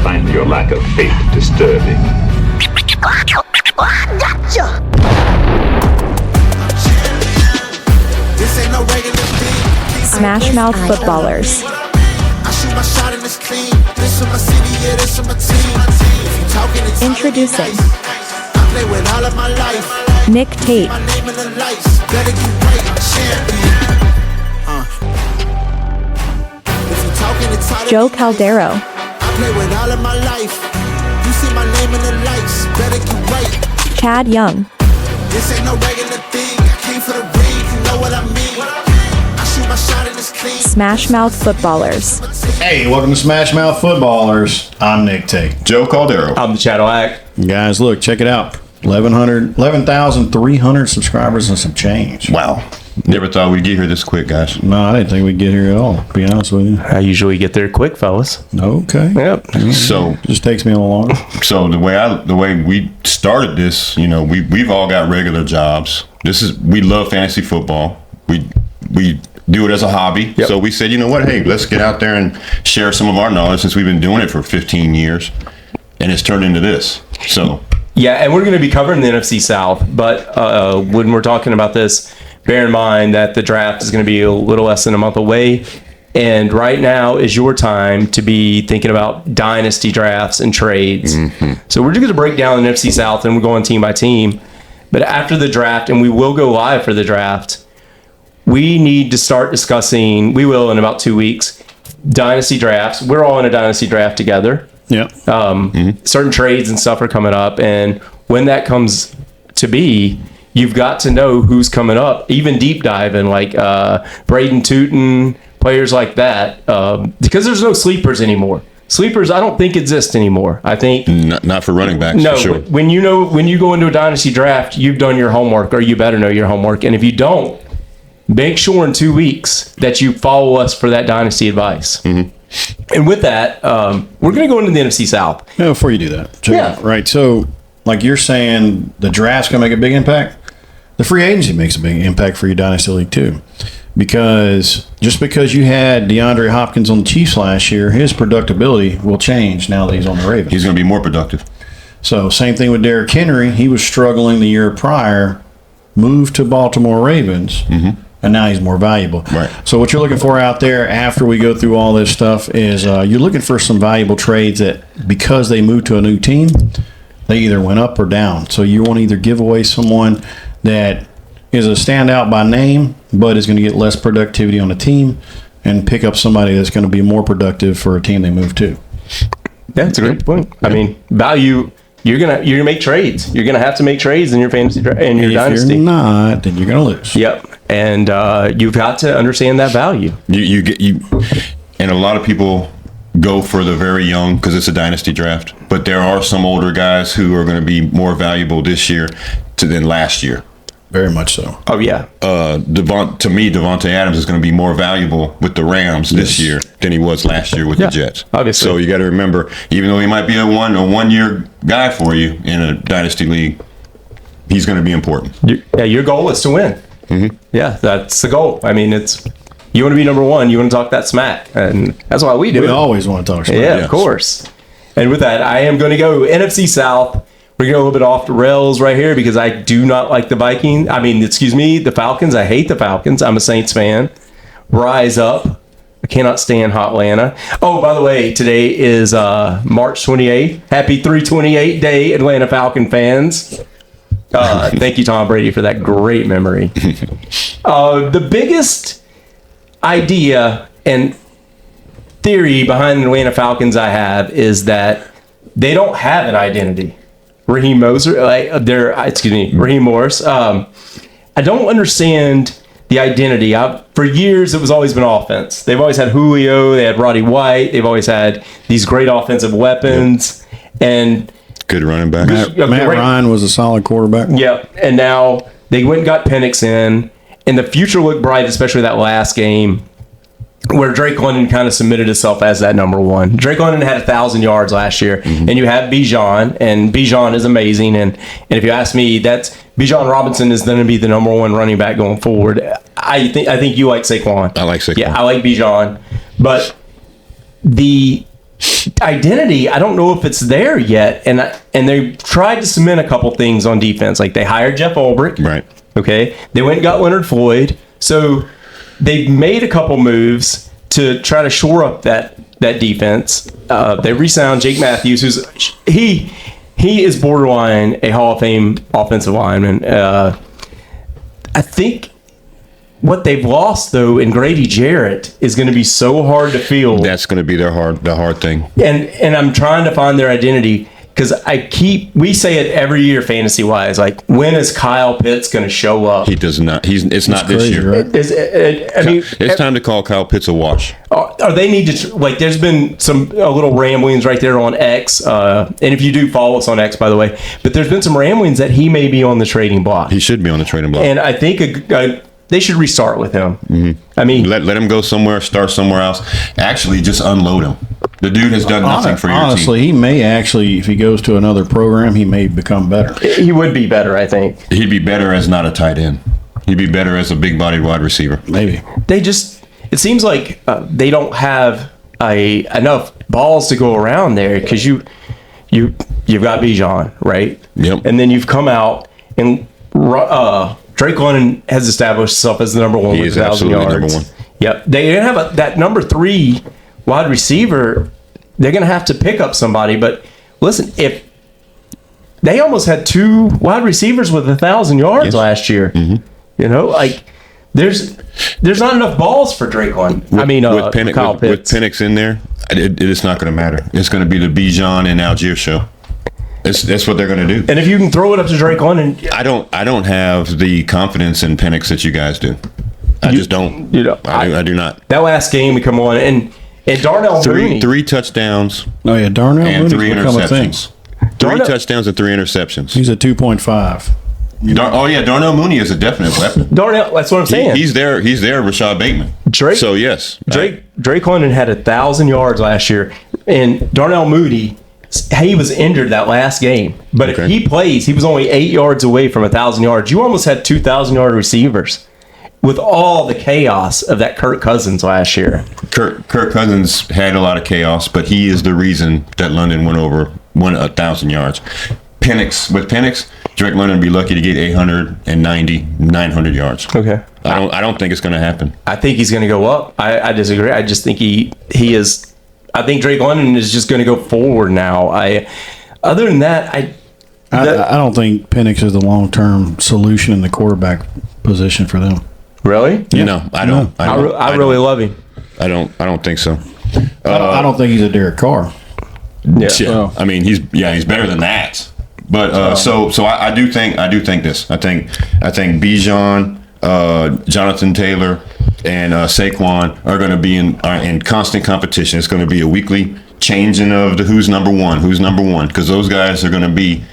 find your lack of faith disturbing. Gotcha! SmashMouth Footballerz. Introducing Nick Tate, Joe Caldero, Chad Young, SmashMouth Footballerz. Hey, welcome to SmashMouth Footballerz. I'm Nick Tate. Joe Caldero. I'm the Cadillac. Guys, look, check it out. 11,300 subscribers and some change. Wow. Never thought we'd get here this quick, guys. No, I didn't think we'd get here at all, to be honest with you. I usually get there quick, fellas. Okay. Yep. So just takes me a little longer. So the way we started this, you know, we've all got regular jobs. We love fantasy football. We do it as a hobby. Yep. So we said, you know what, hey, let's get out there and share some of our knowledge since we've been doing it for 15 years. And it's turned into this. So yeah, and we're going to be covering the NFC South, but when we're talking about this, bear in mind that the draft is going to be a little less than a month away, and right now is your time to be thinking about dynasty drafts and trades. Mm-hmm. So we're just going to break down the NFC South, and we're going team by team. But after the draft, and we will go live for the draft, we need to start discussing, we will in about 2 weeks, dynasty drafts. We're all in a dynasty draft together. Yeah. Certain trades and stuff are coming up, and when that comes to be, you've got to know who's coming up, even deep diving like Braden Tootin, players like that, because there's no sleepers anymore. Sleepers, I don't think exist anymore. I think not for running backs. No, for sure. when you go into a dynasty draft, you've done your homework, or you better know your homework. And if you don't, make sure in 2 weeks that you follow us for that dynasty advice. Mm-hmm. And with that, we're going to go into the NFC South. Yeah, before you do that, check it out. Right. So, like you're saying, the draft's going to make a big impact. The free agency makes a big impact for your dynasty league too, because just because you had DeAndre Hopkins on the Chiefs last year, his productivity will change now that he's on the Ravens. He's going to be more productive. So same thing with Derrick Henry. He was struggling the year prior, moved to Baltimore Ravens, and now he's more valuable. Right. So what you're looking for out there after we go through all this stuff is you're looking for some valuable trades that, because they moved to a new team, they either went up or down. So you want to either give away someone that is a standout by name, but is going to get less productivity on the team, and pick up somebody that's going to be more productive for a team they move to. Yeah, that's a great point. I mean, value. You're gonna make trades. You're gonna have to make trades in your fantasy in your dynasty. If you're not, then you're gonna lose. Yep, and you've got to understand that value. And a lot of people go for the very young because it's a dynasty draft. But there are some older guys who are going to be more valuable this year than last year. Very much so. Oh yeah. Devontae Adams is going to be more valuable with the Rams this year than he was last year with the Jets. Obviously. So you got to remember, even though he might be a one year guy for you in a dynasty league, he's going to be important. Your goal is to win. Mm-hmm. Yeah, that's the goal. I mean, you want to be number one. You want to talk that smack, and that's why we do. We always want to talk smack. Yeah, of course. And with that, I am going to go NFC South. We're going to go a little bit off the rails right here because I do not like the the Falcons. I hate the Falcons. I'm a Saints fan. Rise up. I cannot stand hot Atlanta. Oh, by the way, today is March 28th. Happy 328 day, Atlanta Falcon fans. Thank you, Tom Brady, for that great memory. The biggest idea and theory behind the Atlanta Falcons I have is that they don't have an identity. Raheem Morris. I don't understand the identity. For years, it was always been offense. They've always had Julio. They had Roddy White. They've always had these great offensive weapons. And good running back. Matt Ryan was a solid quarterback. Yeah, and now they went and got Penix in, and the future looked bright, especially that last game where Drake London kind of submitted himself as that number one. Drake London had 1,000 yards last year, and you have Bijan, and Bijan is amazing. And if you ask me, Bijan Robinson is going to be the number one running back going forward. I think you like Saquon. I like Saquon. Yeah, I like Bijan, but identity, I don't know if it's there yet. And they tried to cement a couple things on defense. Like they hired Jeff Ulbrich. Right. Okay. They went and got Leonard Floyd. So they've made a couple moves to try to shore up that defense. They re-signed Jake Matthews, who's he is borderline a Hall of Fame offensive lineman. I think what they've lost though in Grady Jarrett is going to be so hard to feel. That's going to be the hard thing. And I'm trying to find their identity because we say it every year fantasy wise. Like, when is Kyle Pitts going to show up? He does not. It's not this crazy, year. right? It's time to call Kyle Pitts a wash. Or they need to, like, there's been a little ramblings right there on X. And if you do follow us on X, by the way, but there's been some ramblings that he may be on the trading block. He should be on the trading block. And I think they should restart with him. Mm-hmm. I mean, let him go somewhere, start somewhere else. Actually, just unload him. The dude has done nothing for your honestly, team. he may actually, if he goes to another program, he may become better. He would be better, I think. He'd be better as not a tight end. He'd be better as a big-bodied wide receiver. Maybe. It seems like they don't have enough balls to go around there because you've got Bijan, right? Yep. And then you've come out and Drake London has established himself as the number one with 1,000 yards. Number one. Yep. They're going to have that number 3 wide receiver. They're going to have to pick up somebody. But listen, if they almost had 2 wide receivers with 1,000 yards last year, you know, like there's not enough balls for Drake London. With Kyle Pitts. with Penix in there, it's not going to matter. It's going to be the Bijan and Algier show. That's what they're going to do. And if you can throw it up to Drake London, I don't have the confidence in Penix that you guys do. I just don't. You know, I do not. That last game we come on and Darnell Mooney. Three touchdowns Oh, yeah, Darnell and Mooney's 3 become a thing. interceptions. 3 touchdowns and 3 interceptions. He's a 2.5. Darnell Mooney is a definite weapon. Darnell, that's what I'm saying. He's there, Rashad Bateman. Drake. So yes, Drake London had 1,000 yards last year, and Darnell Mooney, he was injured that last game. But if he plays, he was only 8 yards away from 1,000 yards. You almost had 2,000-yard receivers with all the chaos of that Kirk Cousins last year. Kirk Cousins had a lot of chaos, but he is the reason that London went 1,000 yards. Penix, Drake London would be lucky to get 900 yards. Okay. I don't think it's going to happen. I think he's going to go up. I disagree. I just think he is. I think Drake London is just going to go forward now. Other than that, I don't think Penix is the long-term solution in the quarterback position for them. Really? You know, I don't. I really love him. I don't think so. I don't think he's a Derek Carr. Yeah. I mean, he's better than that. But so I do think this. I think Bijan, Jonathan Taylor, and Saquon are going to be in constant competition. It's going to be a weekly changing of the who's number one, because those guys are going to be.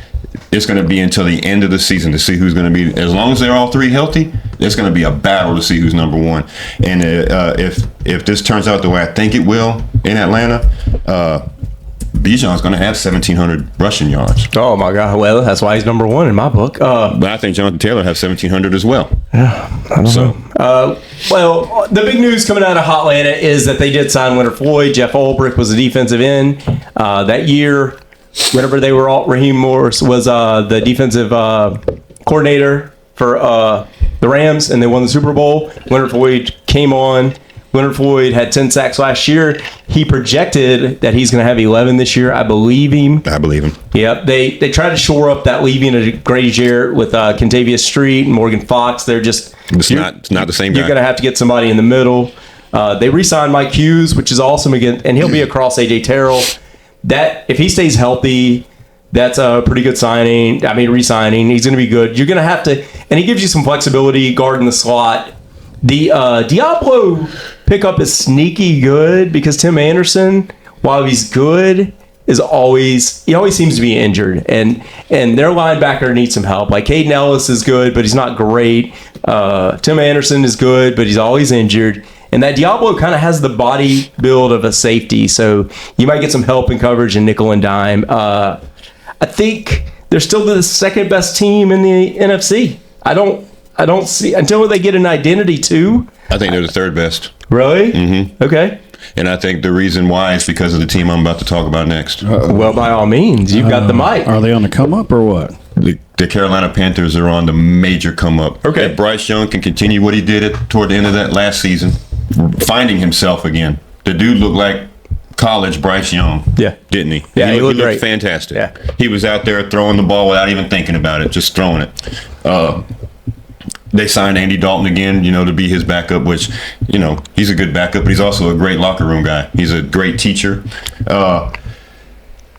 It's going to be until the end of the season to see who's going to be. As long as they're all 3 healthy, it's going to be a battle to see who's number one. And if this turns out the way I think it will in Atlanta, Bijan's going to have 1,700 rushing yards. Oh my God! Well, that's why he's number 1 in my book. But I think Jonathan Taylor has 1,700 as well. Yeah, I don't know. Well, the big news coming out of Hotlanta is that they did sign Leonard Floyd. Jeff Ulbrich was a defensive end that year. Whenever they were all, Raheem Morris was the defensive coordinator for the Rams, and they won the Super Bowl. Leonard Floyd came on. Leonard Floyd had 10 sacks last year. He projected that he's going to have 11 this year. I believe him. Yep. They tried to shore up that leaving of Grady Jarrett with Kentavious Street and Morgan Fox. They're just it's not the same guy. You're going to have to get somebody in the middle. They re-signed Mike Hughes, which is awesome again, and he'll be across AJ Terrell. That if he stays healthy, that's a pretty good signing. I mean, re-signing. He's going to be good. You're going to have to, and he gives you some flexibility guarding the slot. The Diablo pickup is sneaky good because Tim Anderson, while he's good, he always seems to be injured, and their linebacker needs some help. Like Caden Ellis is good, but he's not great. Tim Anderson is good, but he's always injured. And that Diablo kind of has the body build of a safety, so you might get some help in coverage and nickel and dime. I think they're still the second best team in the NFC. I don't see until they get an identity too. I think they're the third best. Really? Mm-hmm. Okay. And I think the reason why is because of the team I'm about to talk about next. Well, by all means, you've got the mic. Are they on the come up or what? The Carolina Panthers are on the major come up. Okay. If Bryce Young can continue what he did toward the end of that last season, finding himself again. The dude looked like college Bryce Young. Yeah. Didn't he? Yeah, he looked great. Fantastic. Yeah. He was out there throwing the ball without even thinking about it, just throwing it. They signed Andy Dalton again, to be his backup, which, he's a good backup, but he's also a great locker room guy. He's a great teacher.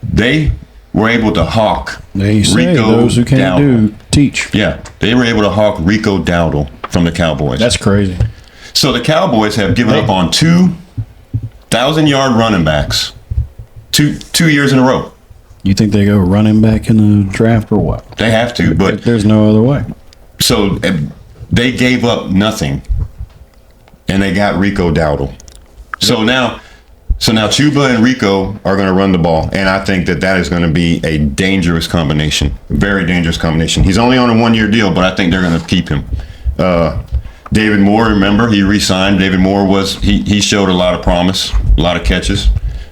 They were able to hawk They say Rico those who can't Dowdle. do teach. Yeah, they were able to hawk Rico Dowdle from the Cowboys. That's crazy. So the Cowboys have given up on 2,000-yard running backs two years in a row. You think they go running back in the draft or what? They have to, but There's no other way. so they gave up nothing, and they got Rico Dowdle. So now Chuba and Rico are going to run the ball, and I think that is going to be a dangerous combination, very dangerous combination. He's only on a 1-year deal, but I think they're going to keep him. David Moore, remember, he re-signed. David Moore he showed a lot of promise, a lot of catches.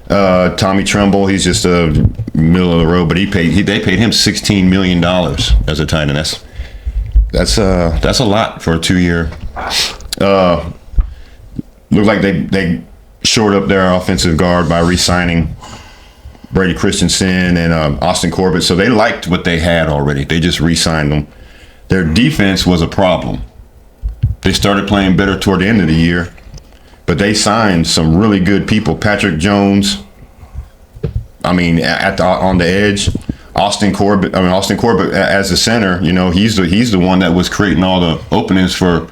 Tommy Tremble, he's just a middle of the road, but they paid him $16 million as a tight end. That's a lot for a 2-year. Looked like they shored up their offensive guard by re-signing Brady Christensen and Austin Corbett. So they liked what they had already. They just re-signed them. Their defense was a problem. They started playing better toward the end of the year, but they signed some really good people. Patrick Jones, on the edge. Austin Corbett as the center, he's the one that was creating all the openings for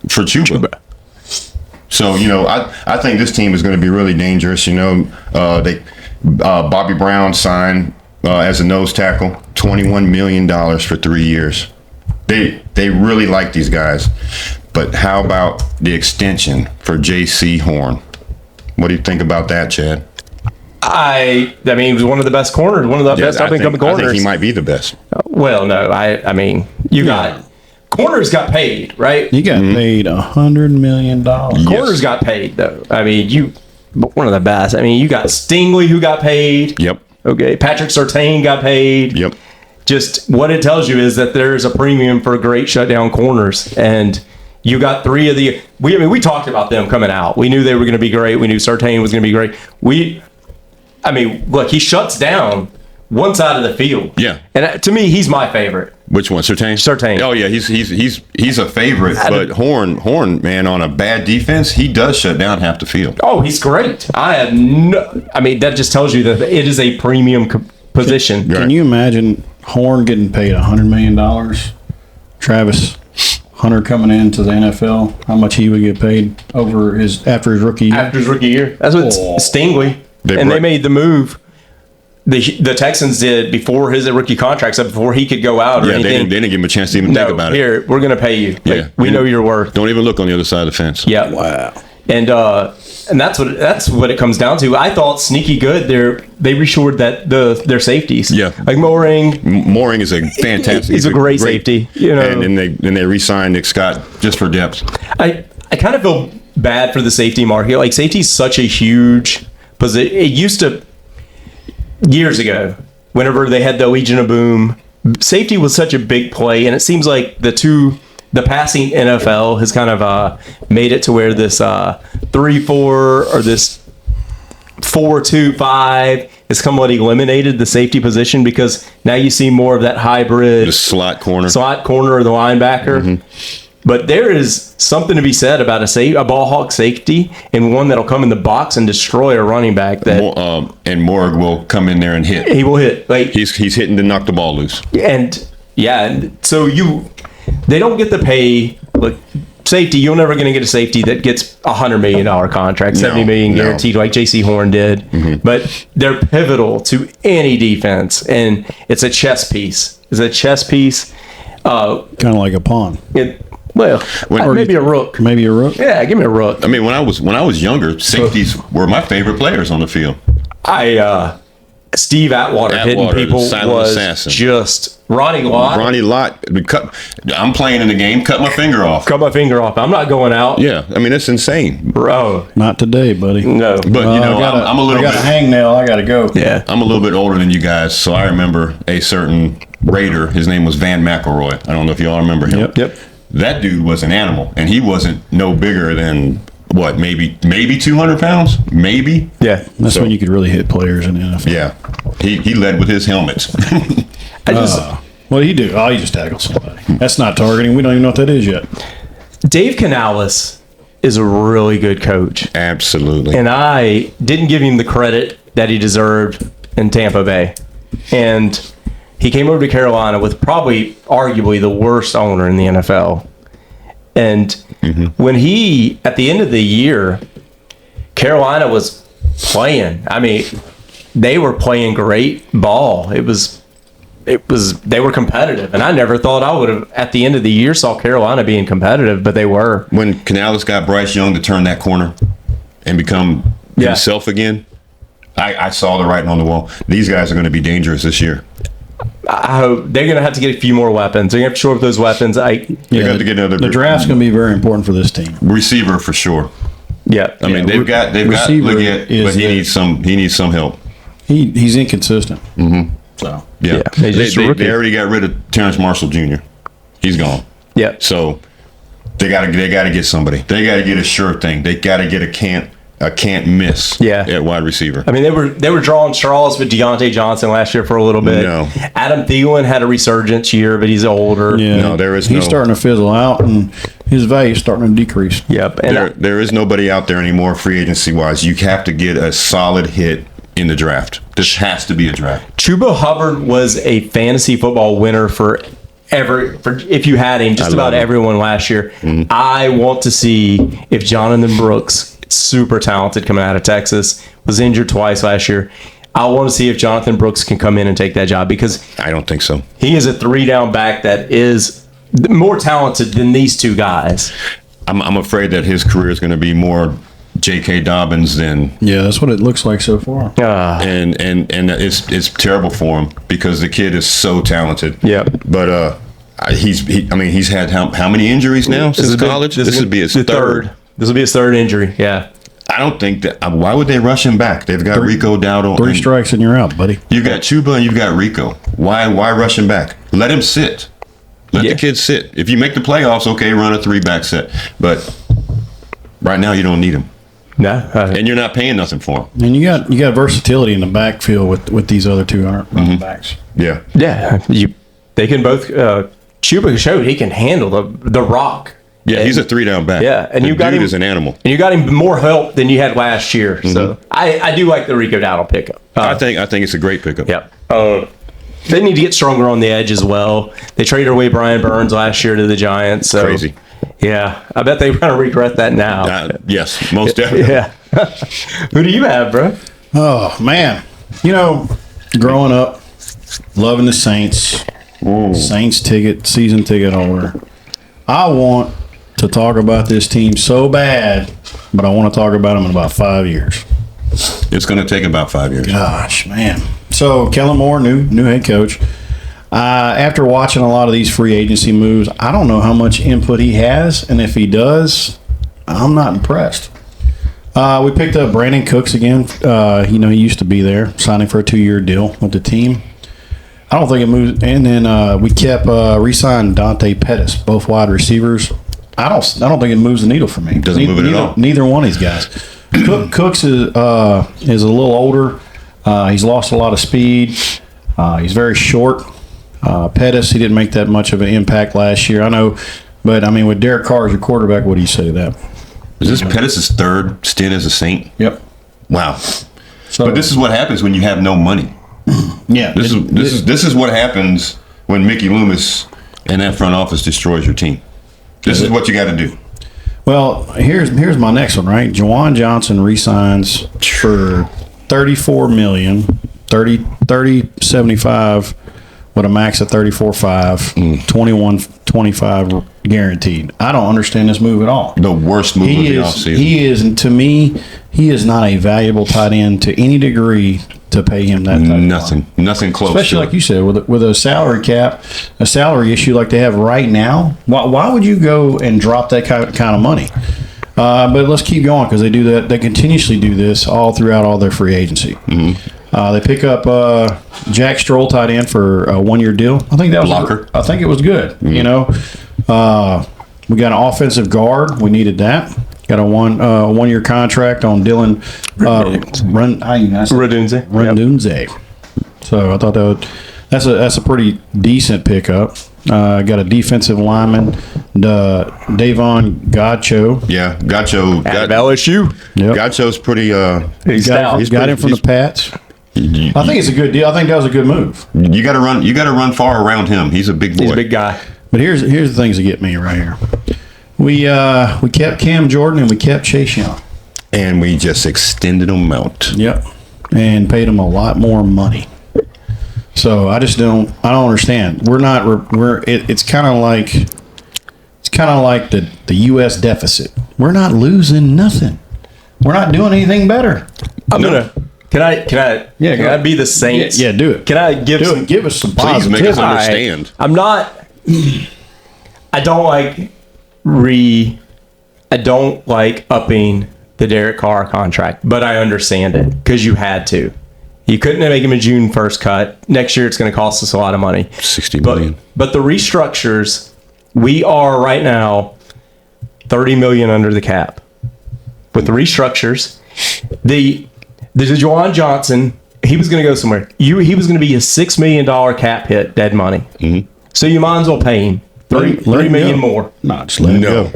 Chuba. So, I think this team is going to be really dangerous. Bobby Brown signed as a nose tackle, $21 million for 3 years. They really like these guys. But how about the extension for J.C. Horn? What do you think about that, Chad? He was one of the best corners, one of the best up-and-coming corners. I think he might be the best. Well, no, corners got paid, right? You got paid $100 million. Yes. Corners got paid, though. One of the best. You got Stingley who got paid. Yep. Okay, Patrick Surtain got paid. Yep. Just what it tells you is that there's a premium for great shutdown corners, and you got 3 of the. We talked about them coming out. We knew they were going to be great. We knew Surtain was going to be great. Look, he shuts down one side of the field. Yeah. And to me, he's my favorite. Which one, Surtain? Surtain. Oh yeah, he's a favorite. But Horn, man, on a bad defense, he does shut down half the field. Oh, he's great. That just tells you that it is a premium position. Can you imagine Horn getting paid $100 million? Travis Hunter coming into the NFL, how much he would get paid after his rookie year? After his rookie year, that's what Stingley. They made the move. The Texans did before his rookie contract, so before he could go out or anything. They didn't give him a chance to even think about it. Here, we're going to pay you. Yeah. We know your worth. Don't even look on the other side of the fence. Yeah. Wow. And that's what it comes down to. I thought sneaky good. They reshored their safeties. Yeah. Like Mooring is a fantastic. He's a great safety. And they re-signed Nick Scott just for depth. I kind of feel bad for the safety market. Like safety is such a huge position. It used to. Years ago, whenever they had the Legion of Boom, safety was such a big play, and it seems like the passing NFL has kind of made it to where this 3-4 or this 4-2-5 has somewhat eliminated the safety position, because now you see more of that hybrid the slot corner or the linebacker. Mm-hmm. But there is something to be said about a ball hawk safety, and one that'll come in the box and destroy a running back. And Morg will come in there and hit. He will hit. Like he's hitting to knock the ball loose. And so they don't get the pay. Look, safety, you're never going to get a safety that gets $100 million contract, $70 million guaranteed, like J.C. Horn did. Mm-hmm. But they're pivotal to any defense, and it's a chess piece. Kind of like a pawn. Maybe a rook. Maybe a rook. Yeah, give me a rook. When I was younger, safeties were my favorite players on the field. Steve Atwater hitting Atwater, people the silent was assassin. just Ronnie Lott. Ronnie Lott. I'm playing in the game. Cut my finger off. Cut my finger off. I'm not going out. Yeah, I mean it's insane. Bro. Not today, buddy. No. But you know, I'm a little I got bit. a hangnail. I got to go. Yeah. I'm a little bit older than you guys, so I remember a certain Raider. His name was Van McElroy. I don't know if y'all remember him. Yep. That dude was an animal, and he wasn't no bigger than what, maybe 200 pounds, maybe. Yeah. That's when you could really hit players in the NFL. Yeah, he led with his helmets. What do you do? Oh, you just tackle somebody. That's not targeting. We don't even know what that is yet. Dave Canales is a really good coach. Absolutely. And I didn't give him the credit that he deserved in Tampa Bay. And he came over to Carolina with probably arguably the worst owner in the NFL. And when he, at the end of the year, Carolina was playing. I mean, they were playing great ball. They were competitive. And I never thought I would have, at the end of the year, saw Carolina being competitive, but they were. When Canales got Bryce Young to turn that corner and become himself again, I saw the writing on the wall. These guys are going to be dangerous this year. I hope they're going to have to get a few more weapons. They're going to have to shore up those weapons. They're going to have to get another. The draft's going to be very important for this team. Receiver for sure. Yeah. I mean, they've got Leggett, but he needs some help. He's inconsistent. So Yeah. He's They already got rid of Terrence Marshall Jr. He's gone. Yeah. So they got to get somebody. They got to get a sure thing. They got to get a can't miss at wide receiver. I mean, they were drawing straws with Deontay Johnson last year for a little bit. No. Adam Thielen had a resurgence year, but he's older. yeah, No, he's starting to fizzle out, and his value's starting to decrease. Yep. And There is nobody out there anymore free agency wise. You have to get a solid hit in the draft. This has to be a draft. Chuba Hubbard was a fantasy football winner for if you had him, just about everyone last year. I want to see if Jonathan Brooks, super talented coming out of Texas, was injured twice last year. I want to see if Jonathan Brooks can come in and take that job, because I don't think so. he is a 3-down back that is more talented than these two guys. I'm afraid that his career is going to be more J.K. Dobbins than Yeah, that's what it looks like so far. and it's terrible for him because the kid is so talented. Yeah. But he's had how many injuries now since college? This would be his third. This will be his third injury. Yeah. I don't think that. Why would they rush him back? They've got Rico Dowdle. 3 strikes and you're out, buddy. You've got Chuba and you've got Rico. Why rush him back? Let him sit. Let the kid sit. If you make the playoffs, okay, run a 3-back set. But right now you don't need him. No. And you're not paying nothing for him. And you got versatility in the backfield with these other 2 running backs. Yeah. Yeah. They can both. Chuba showed he can handle the rock. Yeah, he's a 3-down back. Yeah, and the you got dude him is an animal. And you got him more help than you had last year. So I do like the Rico Dowdle pickup. I think it's a great pickup. Yep. They need to get stronger on the edge as well. They traded away Brian Burns last year to the Giants. So, Crazy. Yeah, I bet they're going to regret that now. Yes, most definitely. Yeah. Who do you have, bro? Oh, man. Growing up, loving the Saints, Saints season ticket holder. I want to talk about this team so bad, but I want to talk about them in about 5 years. It's going to take about 5 years. Gosh, man. So, Kellen Moore, new head coach. After watching a lot of these free agency moves, I don't know how much input he has, and if he does, I'm not impressed. We picked up Brandon Cooks again. He used to be there, signing for a 2-year deal with the team. I don't think it moves. And then we kept re-signed Dante Pettis, both wide receivers. I don't think it moves the needle for me. Doesn't move it at all. Neither one of these guys. Cooks is a little older. He's lost a lot of speed. He's very short. Pettis, he didn't make that much of an impact last year. I know, but I mean, with Derek Carr as your quarterback, what do you say to that? Is this Pettis' third stint as a Saint? Yep. Wow. So, But this is what happens when you have no money. yeah, This is what happens when Mickey Loomis and that front office destroys your team. This is what you got to do. Well, here's my next one, right? Juwan Johnson re-signs for $34 million, 30-75 with a max of 34.5, 21.25 guaranteed. I don't understand this move at all. The worst move of the offseason. To me, he is not a valuable tight end to any degree to pay him that type of money. Nothing close. Especially to like you said, with a salary cap, a salary issue like they have right now. Why would you go and drop that kind of money? But let's keep going because they do that. They continuously do this all throughout all their free agency. They pick up Jack Stroll, tight end, for a 1-year deal. I think that was Blocker. I think it was good. We got an offensive guard. We needed that. Got a 1-year contract on Dylan Radunze. So I thought that's a pretty decent pickup. Got a defensive lineman, Davon Godcho. Yeah, Godcho. LSU. Yep. Godcho's pretty. He's stout. Got him from the Pats. I think it's a good deal. I think that was a good move. You got to run. You got to run far around him. He's a big boy. He's a big guy. But here's the things that get me right here. We kept Cam Jordan and we kept Chase Young. And we just extended them out. Yep. And paid them a lot more money. So I don't understand. It's kind of like the U.S. deficit. We're not losing nothing. We're not doing anything better. Can I be the Saints? Yeah, do it. Can I give us some Please positive. make us understand. I don't like upping the Derek Carr contract, but I understand it because you had to. You couldn't make him a June 1st cut. Next year, it's going to cost us a lot of money. $60 million. But the restructures, we are right now $30 million under the cap. With the restructures, the Juwan Johnson, he was going to go somewhere. He was going to be a $6 million cap hit, dead money. Mm-hmm. So you might as well pay him $3 million more. No, just let him go.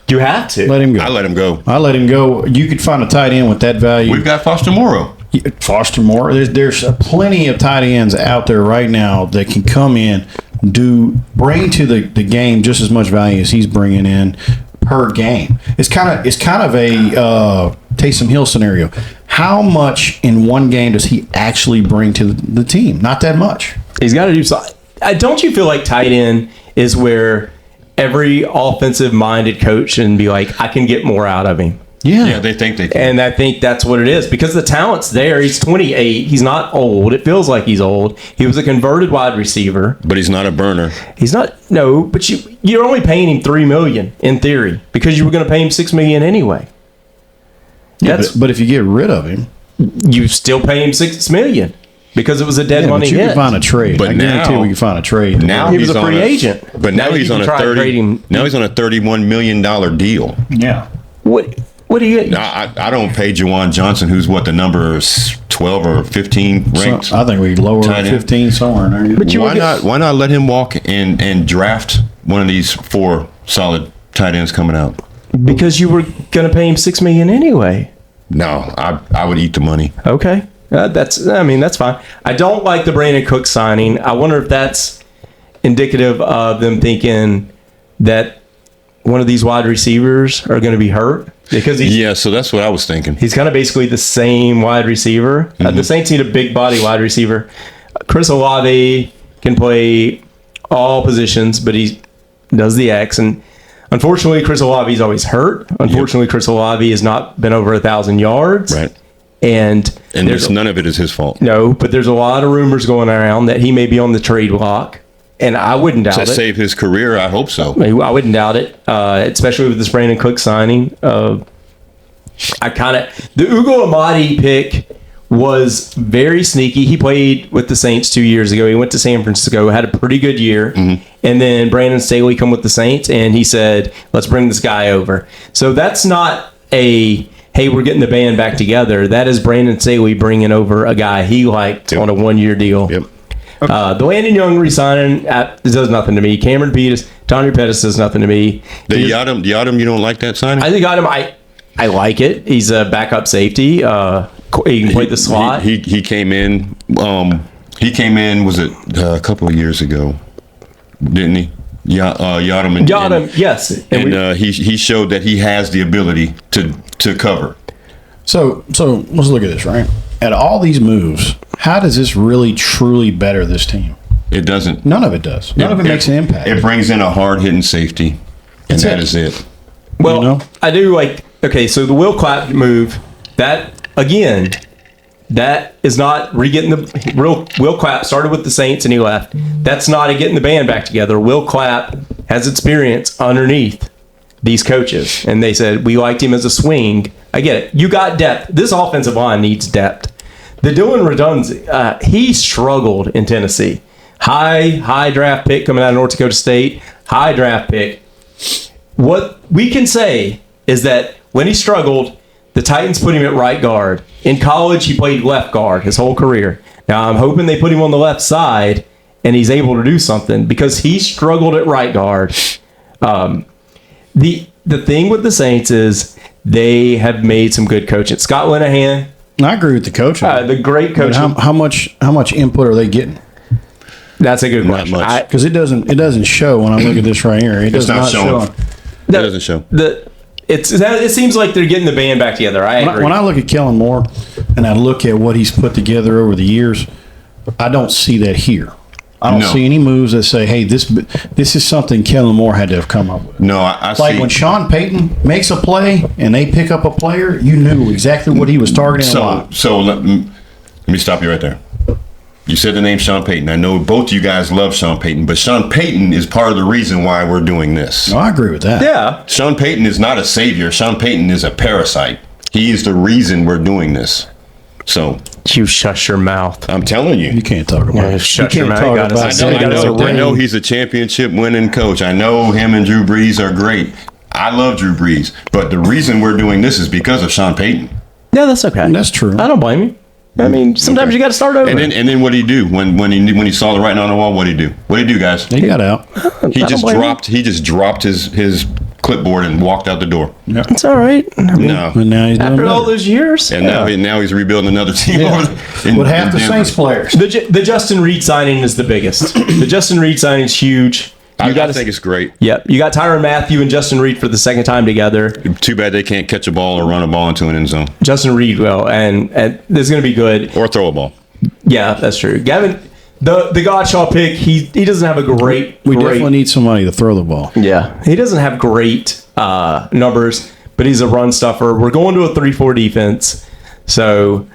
You have to. Let him go. I let him go. I let him go. You could find a tight end with that value. We've got Foster Morrow. Foster Moore. There's plenty of tight ends out there right now that can come in, bring to the game just as much value as he's bringing in per game. It's kind of a Taysom Hill scenario. How much in one game does he actually bring to the team? Not that much. He's got to do something. Don't you feel like tight end is where every offensive-minded coach can be like, I can get more out of him? Yeah, they think they can. And I think that's what it is because the talent's there. He's 28. He's not old. It feels like he's old. He was a converted wide receiver. But he's not a burner. He's not. No, but you're only paying him $3 million in theory because you were going to pay him $6 million anyway. Yeah, but if you get rid of him, you still pay him $6 million because it was a dead money but you hit. can find a trade. But I guarantee we can find a trade. Now he was a free agent. But now he's on a $31 million deal. Yeah. What do you? I don't pay Juwan Johnson, who's the number is 12 or 15 ranked. So I think we lower 15 somewhere in there. But why not let him walk and draft one of these 4 solid tight ends coming out? Because you were going to pay him $6 million anyway. No, I would eat the money. Okay, that's fine. I don't like the Brandon Cook signing. I wonder if that's indicative of them thinking that one of these wide receivers are going to be hurt because so that's what I was thinking. He's kind of basically the same wide receiver. Mm-hmm. The Saints need a big body wide receiver. Chris Olave can play all positions, but he does the X. And unfortunately, Chris Olave is always hurt. Unfortunately, Chris Olave has not been over 1,000 yards. Right. And none of it is his fault. No, but there's a lot of rumors going around that he may be on the trade block. And I wouldn't doubt it. To save his career, I hope so. I wouldn't doubt it, especially with this Brandon Cook signing. The Ugo Amadi pick was very sneaky. He played with the Saints 2 years ago. He went to San Francisco, had a pretty good year. Mm-hmm. And then Brandon Staley come with the Saints, and he said, let's bring this guy over. So that's not hey, we're getting the band back together. That is Brandon Staley bringing over a guy he liked on a 1-year deal. Yep. The Landon Young re-signing does nothing to me. Cameron Tony Pettis does nothing to me. The Yadam, you don't like that signing? I think Yadam, I like it. He's a backup safety. He can play the slot. He came in. Was it a couple of years ago? Didn't he? Yadam. Yes. And he showed that he has the ability to cover. So let's look at this, right? At all these moves, how does this really truly better this team? It doesn't. None of it does. None of it makes an impact. It brings in a hard-hitting safety, and that is it. Well, I do like. Okay, so the Will Clapp move, that again, That is not re-getting the real. Will Clapp started with the Saints and he left. That's not a getting the band back together. Will Clapp has experience underneath these coaches, and they said we liked him as a swing. I get it. You got depth. This offensive line needs depth. The Dylan Redunzi, he struggled in Tennessee. High draft pick coming out of North Dakota State. High draft pick. What we can say is that when he struggled, the Titans put him at right guard. In college, he played left guard his whole career. Now, I'm hoping they put him on the left side and he's able to do something because he struggled at right guard. The thing with the Saints is they have made some good coaching. Scott Linehan. I agree with the coaching. The great coaching. How much input are they getting? That's a good question. Because it doesn't show when I look at this right here. It's not showing. It doesn't show. It seems like they're getting the band back together. I agree. When I look at Kellen Moore and I look at what he's put together over the years, I don't see that here. I don't see any moves that say, "Hey, this is something Kellen Moore had to have come up with." No, I like see. when Sean Payton makes a play and they pick up a player, you knew exactly what he was targeting. So let me stop you right there. You said the name Sean Payton. I know both of you guys love Sean Payton, but Sean Payton is part of the reason why we're doing this. No, I agree with that. Yeah. Sean Payton is not a savior. Sean Payton is a parasite. He is the reason we're doing this. So you shut your mouth. I'm telling you. You can't talk about it. Shut your mouth. I know he's a championship winning coach. I know him and Drew Brees are great. I love Drew Brees. But the reason we're doing this is because of Sean Payton. Yeah, that's okay. That's true. I don't blame you. I mean, sometimes you got to start over. And then what did he do when he saw the writing on the wall? What did he do? What did he do, guys? He got out. He just dropped his clipboard and walked out the door. Yeah. It's all right. I mean, No. And now he's doing after all better. those years, And now he's rebuilding another team. Yeah. With half the Denver. Saints players. the Justin Reed signing is the biggest. The Justin Reed signing is huge. I think it's great. Yep, you got Tyrann Mathieu and Justin Reed for the second time together. Too bad they can't catch a ball or run a ball into an end zone Justin Reed will, and this is going to be good. or throw a ball. Yeah, that's true. Gavin, the Godshaw pick, he doesn't have a great. We definitely need somebody to throw the ball. Yeah, he doesn't have great numbers, but he's a run stuffer. We're going to a 3-4 defense, so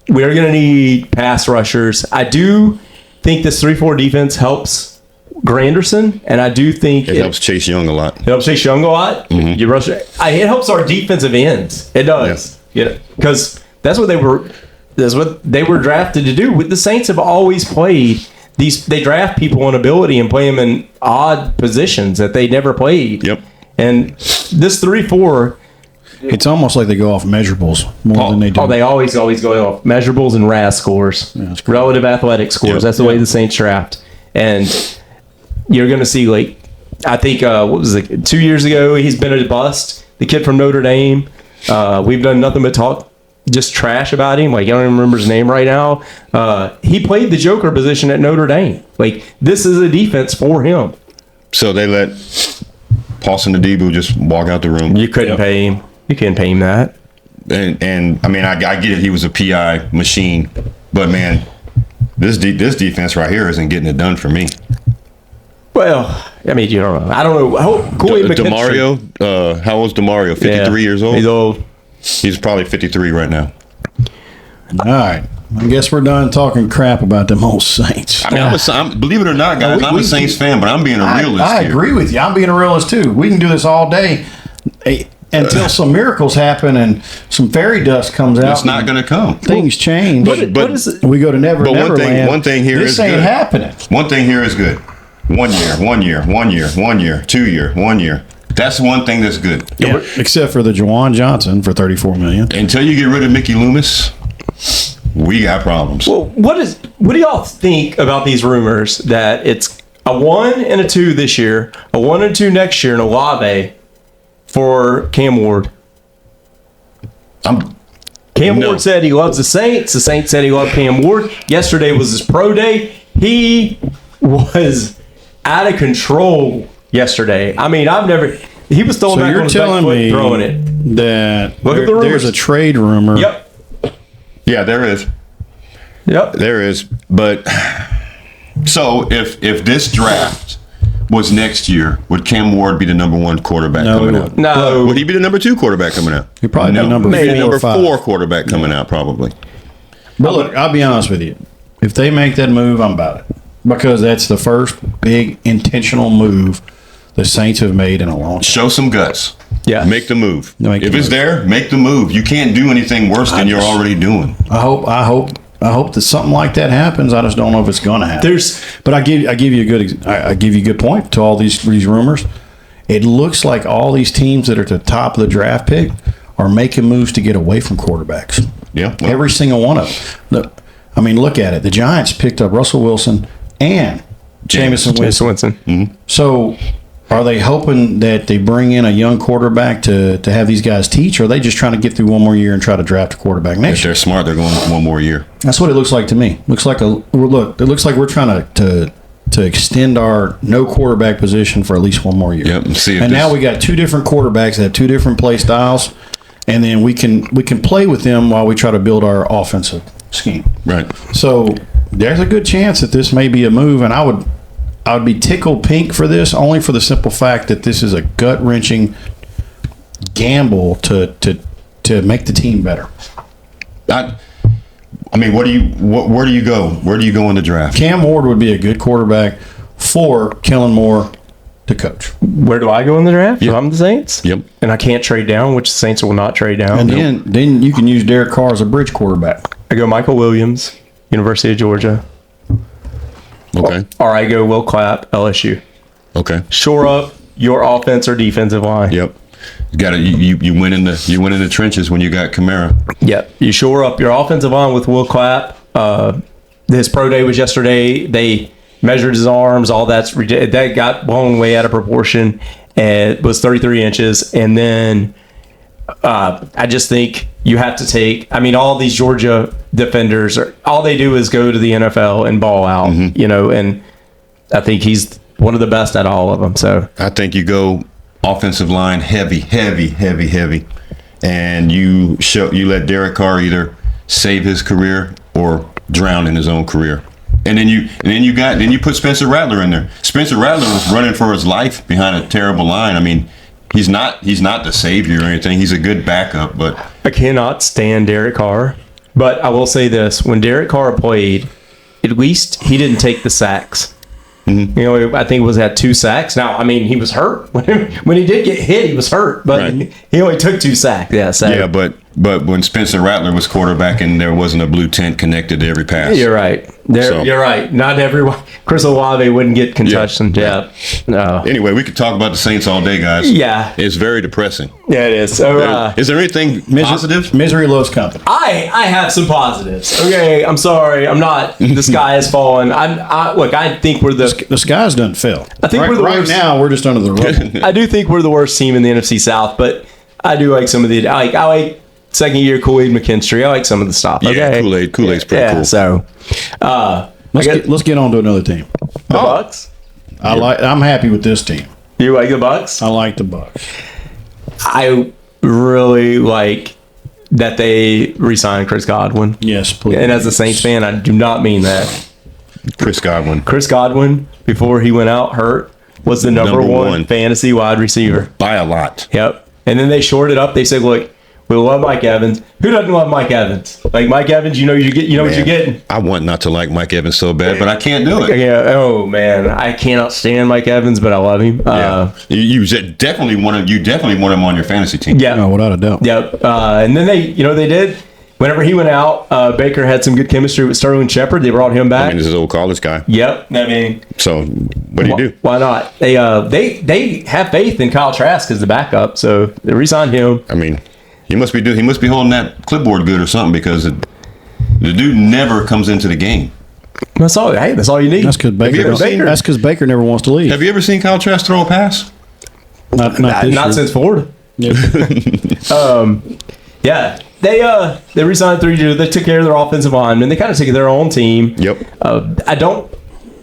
we are going to need pass rushers. I do think this 3-4 defense helps Granderson, and I do think It helps Chase Young a lot. It helps Chase Young a lot. Mm-hmm. You rush. It helps our defensive ends. It does. Yeah, because that's what they were. That's what they were drafted to do. The Saints have always played these. They draft people on ability and play them in odd positions that they never played. Yep. And this 3-4. It's almost like they go off measurables more than they do. Oh, they always go off measurables and RAS scores, that's correct. relative athletic scores. Yep. That's the way the Saints draft. And you're going to see, like, I think, what was it, 2 years ago, he's been a bust. The kid from Notre Dame. We've done nothing but talk just trash about him. Like, I don't even remember his name right now. He played the joker position at Notre Dame. Like, this is a defense for him. So they let Paulson Adebo just walk out the room. You couldn't pay him. You couldn't pay him that. And I mean, I get it. He was a PI machine, but man, this defense right here isn't getting it done for me. Well, I mean, you don't know. I don't know. DeMario, how old's DeMario? 53 years old? He's old. He's probably 53 right now. All right. I guess we're done talking crap about them old Saints. I mean, believe it or not, guys, I'm a Saints fan, but I'm being a realist I here. agree with you. I'm being a realist too. We can do this all day until some miracles happen and some fairy dust comes out. It's not going to come. Things change. But we go to Neverland. one thing here this is ain't good. happening. One thing here is good. 1 year, 1 year, 1 year, 1 year, 2 year, 1 year. That's one thing that's good. Yeah, except for the Juwan Johnson for $34 million. Until you get rid of Mickey Loomis, we got problems. Well, what do y'all think about these rumors that it's a 1 and a 2 this year, a 1 and 2 next year, and a Olave for Cam Ward? Cam Ward said he loves the Saints. The Saints said he loved Cam Ward. Yesterday was his pro day. He was out of control yesterday. I mean, he was throwing back on his back foot, throwing it. That Look at the rumors. there's a trade rumor. Yep. Yeah, there is. Yep. There is. But so if this draft was next year, would Cam Ward be the number 1 quarterback coming out? No. Would he be the number 2 quarterback coming out? He'd probably be number maybe 4 or number 5. 4 quarterback coming out, probably. But look, I'll be honest with you. If they make that move, I'm about it. Because that's the first big intentional move the Saints have made in a long time. Show some guts. Yeah. Make the move. Make if the it's move. there, make the move. You can't do anything worse than you're already doing. I hope that something like that happens. I just don't know if it's going to happen. But I give you a good point to all these rumors. It looks like all these teams that are at the top of the draft pick are making moves to get away from quarterbacks. Yeah. Well, Every single one of them. Look at it. The Giants picked up Russell Wilson and Jameson Winston. Mm-hmm. So are they hoping that they bring in a young quarterback to have these guys teach, or are they just trying to get through one more year and try to draft a quarterback next if year? they're smart, they're going one more year. That's what it looks like to me. It looks like we're trying to extend our no quarterback position for at least one more year. Yep. And now we got two different quarterbacks that have two different play styles, and then we can play with them while we try to build our offensive scheme. Right. So there's a good chance that this may be a move, and I would be tickled pink for this, only for the simple fact that this is a gut-wrenching gamble to make the team better. Where do you go? Where do you go in the draft? Cam Ward would be a good quarterback for Kellen Moore to coach. Where do I go in the draft? If I'm the Saints. Yep. And I can't trade down, which the Saints will not trade down. And then you can use Derek Carr as a bridge quarterback. I go Michael Williams, University of Georgia. Okay. Or I go Will Clapp, LSU. Okay. Shore up your offense or defensive line. Yep. You got to you win in the trenches when you got Kamara. Yep. You shore up your offensive line with Will Clapp. His pro day was yesterday. They measured his arms. All that got blown way out of proportion. It was 33 inches. And then I just think you have to take. All these Georgia defenders all they do is go to the NFL and ball out. Mm-hmm. And I think he's one of the best at all of them. So I think you go offensive line heavy, and you let Derek Carr either save his career or drown in his own career. And then you put Spencer Rattler in there. Spencer Rattler was running for his life behind a terrible line. He's not the savior or anything. He's a good backup, but I cannot stand Derek Carr. But I will say this: when Derek Carr played, at least he didn't take the sacks. Mm-hmm. I think it had 2 sacks. Now, he was hurt when he did get hit. He was hurt, but right. He only took 2 sacks. Yeah, so. Yeah, but when Spencer Rattler was quarterbacking, there wasn't a blue tent connected to every pass. You're right. You're right. Not everyone. Chris Olave wouldn't get concussion. Yeah. No. Anyway, we could talk about the Saints all day, guys. Yeah. It's very depressing. Yeah, it is. So, is there anything positive? Misery loves company. I have some positives. Okay, I'm sorry. I'm not. The sky has fallen. I think we're the sky's done fell. I think we're the worst. Right now, we're just under the rubble. I do think we're the worst team in the NFC South, but I do like some of the. I like second year Kool-Aid McKinstry. I like some of the stuff. Yeah, okay? Kool-Aid's pretty cool. So, let's get on to another team. The Bucks. I'm happy with this team. You like the Bucks? I like the Bucks. I really like that they re-signed Chris Godwin. Yes, please. And as a Saints fan, I do not mean that. Chris Godwin. Chris Godwin, before he went out hurt, was the number one fantasy wide receiver. By a lot. Yep. And then they shored it up. They said, look, we love Mike Evans. Who doesn't love Mike Evans? Like Mike Evans, what you're getting. I want not to like Mike Evans so bad, but I can't do it. Yeah. Oh man, I cannot stand Mike Evans, but I love him. Yeah. You definitely want him on your fantasy team. Yeah, no, without a doubt. Yep. And then they did. Whenever he went out, Baker had some good chemistry with Sterling Shepard. They brought him back. This is an old college guy. Yep. So what do you do? Why not? They have faith in Kyle Trask as the backup, so they re-signed him. He must be holding that clipboard good or something, because the dude never comes into the game. That's all. Hey, that's all you need. That's because Baker never wants to leave. Have you ever seen Kyle Trask throw a pass? Not since Florida. Yeah. Yeah. They re-signed 3 years. They took care of their offensive linemen. They kind of took their own team. Yep.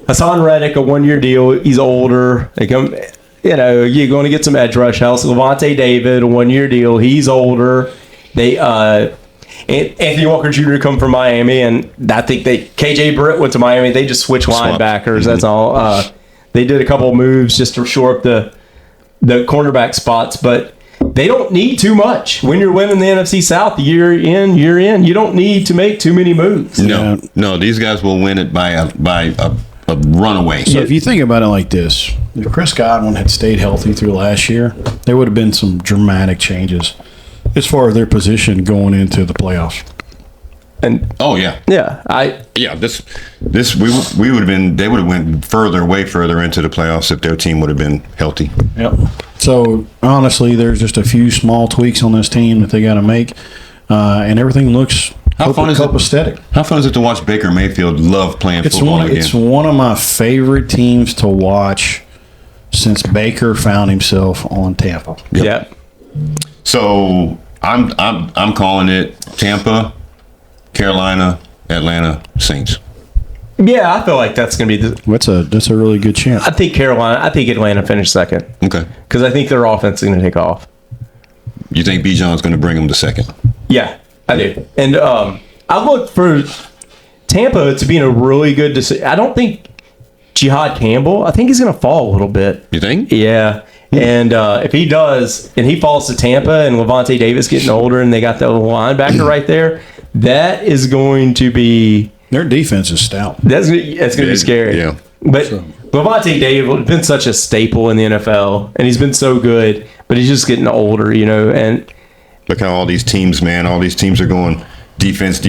Hassan Reddick, a 1-year deal. He's older. They come. You're going to get some edge rush help. Levante David, a 1-year deal. He's older. They Anthony Walker Jr. come from Miami, and I think KJ Britt went to Miami. They just switched linebackers. Mm-hmm. That's all. They did a couple of moves just to shore up the cornerback spots, but they don't need too much. When you're winning the NFC South year in, you don't need to make too many moves. No, these guys will win it by a runaway. So if you think about it like this, if Chris Godwin had stayed healthy through last year, there would have been some dramatic changes as far as their position going into the playoffs. And oh yeah, this we would have been. They would have went further, way further into the playoffs if their team would have been healthy. Yep. So honestly, there's just a few small tweaks on this team that they got to make, and everything looks copacetic. How fun is it to watch Baker Mayfield love playing football again? It's one of my favorite teams to watch since Baker found himself on Tampa. Yep. So I'm calling it Tampa, Carolina, Atlanta, Saints. Yeah, I feel like that's going to be That's a really good chance. I think Atlanta finished second. Okay. Because I think their offense is going to take off. You think Bijan's going to bring them to second? Yeah, I do. And I look for Tampa to be in a really good decision. I don't think Jihad Campbell, I think he's going to fall a little bit. You think? Yeah. And if he does, and he falls to Tampa, and Levante Davis getting older, and they got the linebacker right there, that is going to be... Their defense is stout. That's going to be scary. Yeah. But Levante Davis has been such a staple in the NFL, and he's been so good, but he's just getting older, and... Look how all these teams are going defense.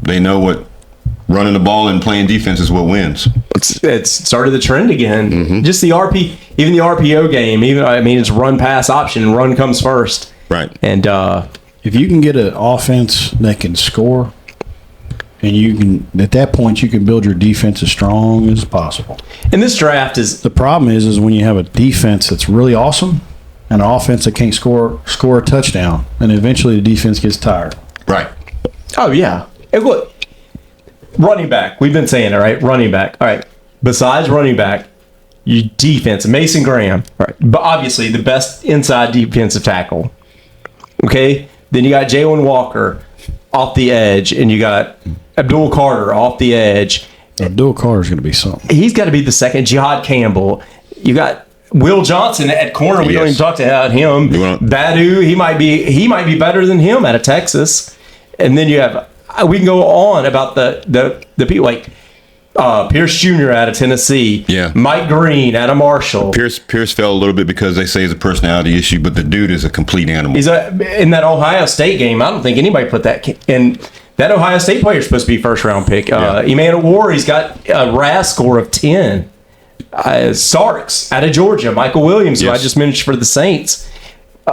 They know what running the ball and playing defense is what wins. It's started the trend again. Mm-hmm. Just the even the RPO game, it's run pass option, run comes first. Right. And if you can get an offense that can score, and you can, at that point, you can build your defense as strong as possible. And this draft is... The problem is when you have a defense that's really awesome and an offense that can't score a touchdown, and eventually the defense gets tired. Right. Oh, yeah. And look, running back. We've been saying it, right? Running back. All right. Besides running back, your defense, Mason Graham. All right. But obviously, the best inside defensive tackle. Okay? Then you got Jalen Walker off the edge, and you got Abdul Carter off the edge. Abdul Carter's going to be something. He's got to be the second. Jihad Campbell. You got Will Johnson at corner. We don't even talk about him. Badu, he might be better than him out of Texas. And then you have, we can go on about the people like Pierce Jr. out of Tennessee. Yeah. Mike Green out of Marshall. Pierce fell a little bit because they say it's a personality issue, but the dude is a complete animal. In that Ohio State game, I don't think anybody put that in. That Ohio State player is supposed to be first round pick. Emmanuel Ward, he's got a RAS score of 10. Starks out of Georgia. Michael Williams, who I just mentioned for the Saints.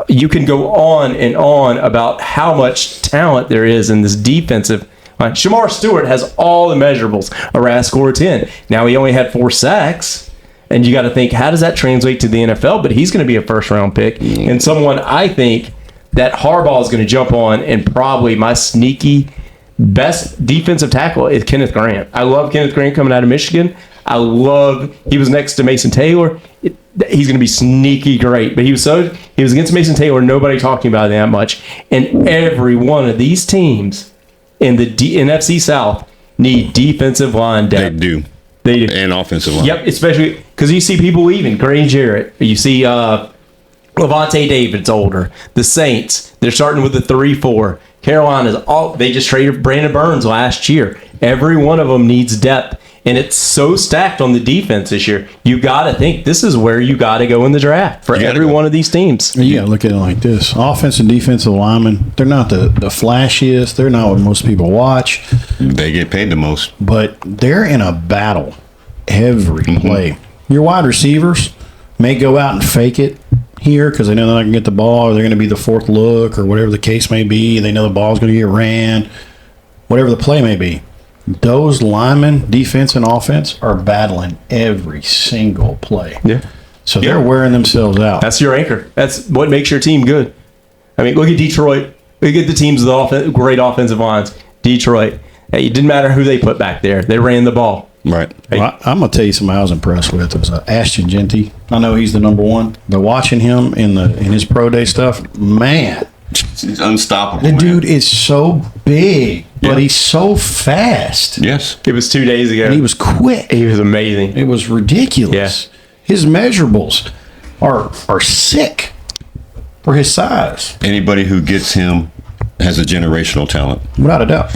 You can go on and on about how much talent there is in this defensive. Shamar Stewart has all the measurables. A RAS score of 10. Now, he only had 4 sacks. And you got to think, how does that translate to the NFL? But he's going to be a first-round pick. And someone I think that Harbaugh is going to jump on, and probably my sneaky best defensive tackle is Kenneth Grant. I love Kenneth Grant coming out of Michigan. He was next to Mason Taylor. He's going to be sneaky great. But he was against Mason Taylor, nobody talking about it that much. And every one of these teams in the NFC South need defensive line depth. They do. And offensive line. Yep, especially because you see people leaving. Gray Jarrett. You see Levante David's older. The Saints, they're starting with the 3-4. Carolina's they just traded Brandon Burns last year. Every one of them needs depth. And it's so stacked on the defense this year. You got to think this is where you got to go in the draft for every one of these teams. You got to look at it like this. Offensive and defensive linemen, they're not the flashiest. They're not what most people watch. They get paid the most. But they're in a battle every play. Your wide receivers may go out and fake it here because they know they're not going to get the ball, or they're going to be the fourth look, or whatever the case may be. They know the ball's going to get ran, whatever the play may be. Those linemen, defense and offense, are battling every single play. Yeah. So they're wearing themselves out. That's your anchor. That's what makes your team good. I mean, look at Detroit. Look at the teams with great offensive lines. Detroit. Hey, it didn't matter who they put back there. They ran the ball. Right. Hey. Well, I'm going to tell you somebody I was impressed with. It was Ashton Genty. I know he's the number one, but watching him in his pro day stuff, man. He's unstoppable. The dude is so big, but he's so fast. Yes. It was 2 days ago. And he was quick. He was amazing. It was ridiculous. Yeah. His measurables are sick. for his size, Anybody who gets him has a generational talent. without a doubt.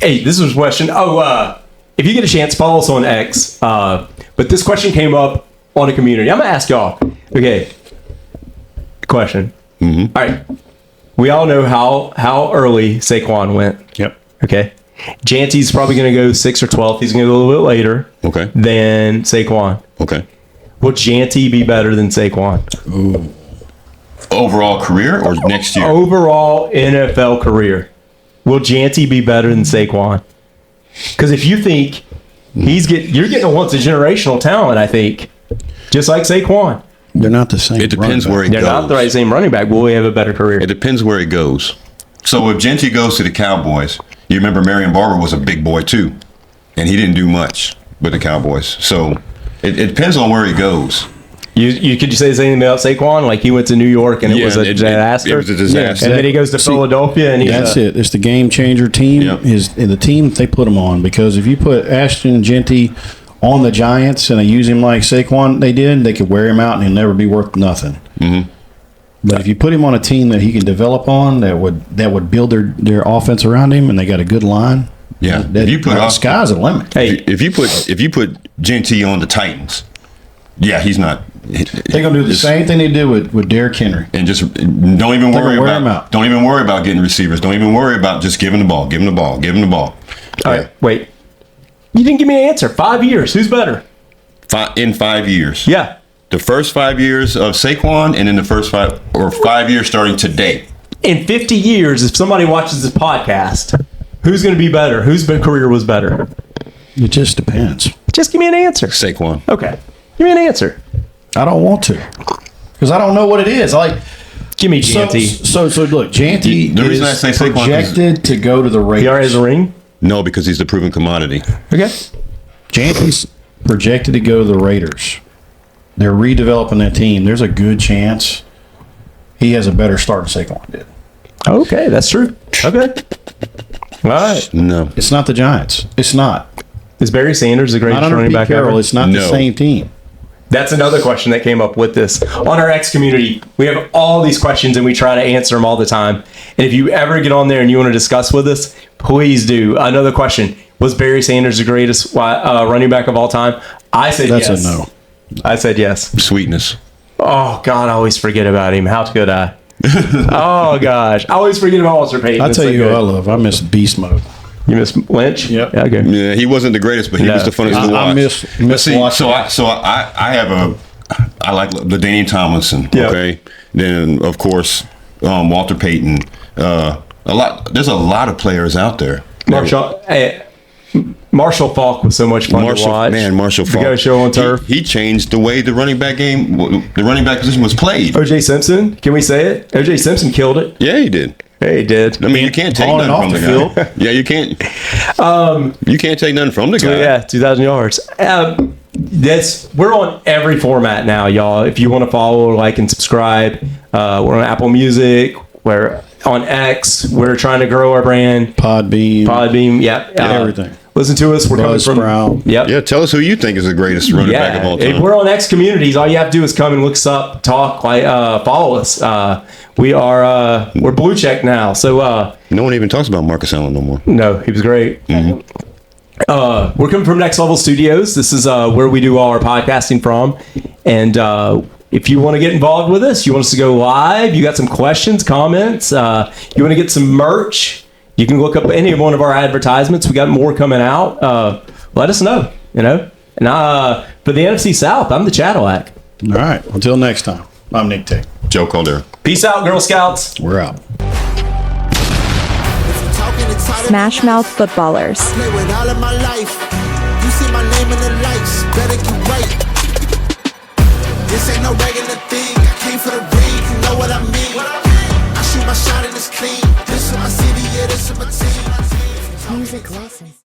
Hey, this was a question. If you get a chance, follow us on X. But this question came up on a community. I'm gonna ask y'all. Okay. Question. All right. We all know how early Saquon went. Yep. Okay. Janty's probably going to go 6th or 12th. He's going to go a little bit later Okay. than Saquon. Okay. Will Janty be better than Saquon? Overall career or next year? Overall NFL career. Will Janty be better than Saquon? Because if you think you're getting a once a generational talent, I think, just like Saquon. They're not the same. It depends running where back. he They're goes. not the right same running back. Will he have a better career? It depends where he goes. So if Genty goes to the Cowboys, you remember Marion Barber was a big boy too, and he didn't do much with the Cowboys. So it depends on where he goes. You could you say the same about Saquon? Like he went to New York and it was a disaster. It was a disaster. And then he goes to Philadelphia and he's That's it. It's the game changer team. Yep. Is the team they put him on, because if you put Ashton Genty on the Giants and they use him like Saquon they could wear him out and he'll never be worth nothing. Mm-hmm. But if you put him on a team that he can develop on, that would build their offense around him, and they got a good line. Yeah. If you put the sky's the limit. Hey, If you put Genty on the Titans, yeah, he's not. They're gonna do the same thing they did with Derrick Henry. And just don't even worry wear him out. Don't even worry about getting receivers. Don't even worry about just giving the ball. Give him the ball. Give him the ball. all right, wait. You didn't give me an answer. 5 years. Who's better? In 5 years. Yeah. The first 5 years of Saquon, and then the first 5 years starting today. In 50 years, if somebody watches this podcast, who's going to be better? Whose career was better? It just depends. Just give me an answer. Saquon. Okay. Give me an answer. I don't want to, because I don't know what it is. Give me Janty. So look, Janty The reason I is say Saquon is- projected to go to the Raiders. He already has a ring? No, because he's the proven commodity. Okay. Janty's projected to go to the Raiders. They're redeveloping that team. There's a good chance he has a better start than Saquon did. Okay, that's true. Okay. All right. No. It's not the Giants. It's not. Is Barry Sanders the Not greatest under running Pete back Carroll. ever? It's not the No. same team. That's another question that came up with this. On our X community, we have all these questions and we try to answer them all the time. And if you ever get on there and you want to discuss with us, please do. Another question. Was Barry Sanders the greatest running back of all time? I said That's yes. a no. I said yes. Sweetness. Oh, God, I always forget about him. How could I? Oh, gosh. I always forget about Walter Payton. I'll It's tell so you who good. I love. I miss Beast Mode. You miss Lynch? Yep. Yeah, okay. Yeah, he wasn't the greatest, but he No. was the funnest to watch. I miss But see, watching. I like LaDainian Tomlinson. Yeah. Okay. Then of course Walter Payton. There's a lot of players out there. Marshall Faulk was so much fun to watch. Marshall The Faulk. guy show on turf. He changed the way the running back position was played. O.J. Simpson, can we say it? O.J. Simpson killed it. Yeah, he did. Yeah, he did. I mean, you can't take On and nothing off from the the guy. Yeah, you can't. You can't take nothing from the guy. Yeah, 2,000 yards. We're on every format now, y'all. If you want to follow, like, and subscribe, we're on Apple Music. We're on X. We're trying to grow our brand. Podbeam. Yep. Everything. Listen to us. We're coming from. Buzzsprout. Yep. Yeah, tell us who you think is the greatest running back of all If time. we're on X communities, all you have to do is come and look us up, talk, follow us. We're blue check now. So No one even talks about Marcus Allen no more. no, he was great. We're coming from Next Level Studios. This is where we do all our podcasting from. And if you want to get involved with us, you want us to go live, you got some questions, comments, you want to get some merch, you can look up any one of our advertisements. We got more coming out. Let us know, And for the NFC South, I'm the Cadillac. All right. Until next time, I'm Nick Tate. Joe Caldera. Peace out, Girl Scouts. We're out. SmashMouth Footballers. Play with all of my life.